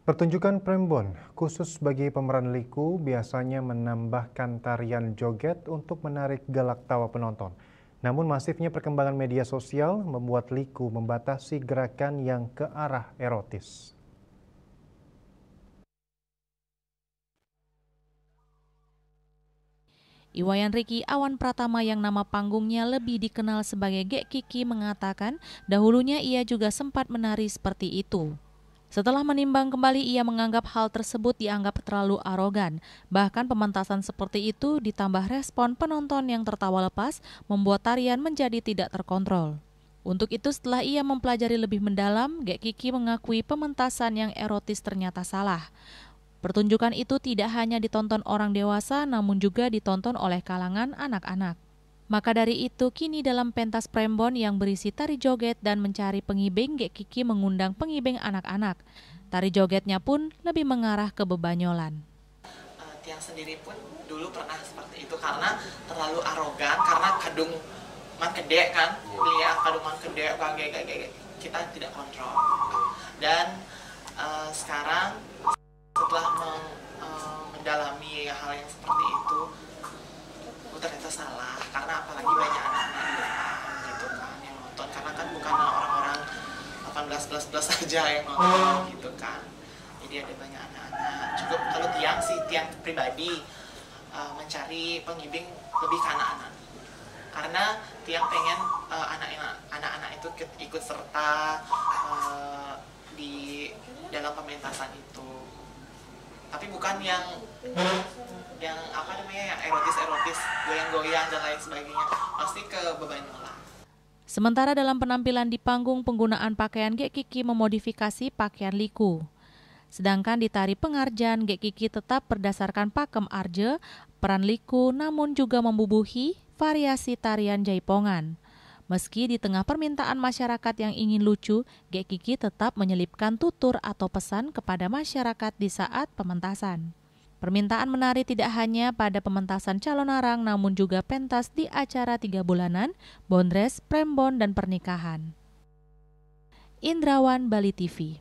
Pertunjukan Prembon khusus bagi pemeran Liku biasanya menambahkan tarian joget untuk menarik gelak tawa penonton. Namun masifnya perkembangan media sosial membuat Liku membatasi gerakan yang ke arah erotis. Iwayan Riki Awan Pratama yang nama panggungnya lebih dikenal sebagai Gek Kiki mengatakan dahulunya ia juga sempat menari seperti itu. Setelah menimbang kembali ia menganggap hal tersebut dianggap terlalu arogan. Bahkan pementasan seperti itu ditambah respon penonton yang tertawa lepas membuat tarian menjadi tidak terkontrol. Untuk itu setelah ia mempelajari lebih mendalam, Gek Kiki mengakui pementasan yang erotis ternyata salah. Pertunjukan itu tidak hanya ditonton orang dewasa namun juga ditonton oleh kalangan anak-anak. Maka dari itu kini dalam pentas Prembon yang berisi tari joget dan mencari pengibing, Gek Kiki mengundang pengibing anak-anak. Tari jogetnya pun lebih mengarah ke bebanyolan. Tiang sendiri pun dulu pernah seperti itu karena terlalu arogan, karena kadung man gede kan, lihat kadung man gede, kita tidak kontrol. Dan sekarang setelah mendalami hal yang seperti itu, ternyata salah, karena apalagi banyak anak-anak di depan gitu kan yang nonton, karena kan bukan orang-orang 18+ saja yang nonton gitu kan, jadi ada banyak anak-anak. Cukup kalau tiang pribadi mencari pengibing lebih ke anak-anak, karena tiang pengen anak-anak itu ikut serta di dalam pementasan itu, tapi bukan yang apa namanya, yang erotis, goyang-goyang dan lain sebagainya, pasti ke bebanyolan. Sementara dalam penampilan di panggung, penggunaan pakaian Gek Kiki memodifikasi pakaian Liku. Sedangkan di tari pengarjan, Gek Kiki tetap berdasarkan pakem arje, peran Liku namun juga membubuhi variasi tarian jaipongan. Meski di tengah permintaan masyarakat yang ingin lucu, Gek Kiki tetap menyelipkan tutur atau pesan kepada masyarakat di saat pementasan. Permintaan menari tidak hanya pada pementasan calon arang namun juga pentas di acara 3 bulanan, bondres, prembon, dan pernikahan. Indrawan, Bali TV.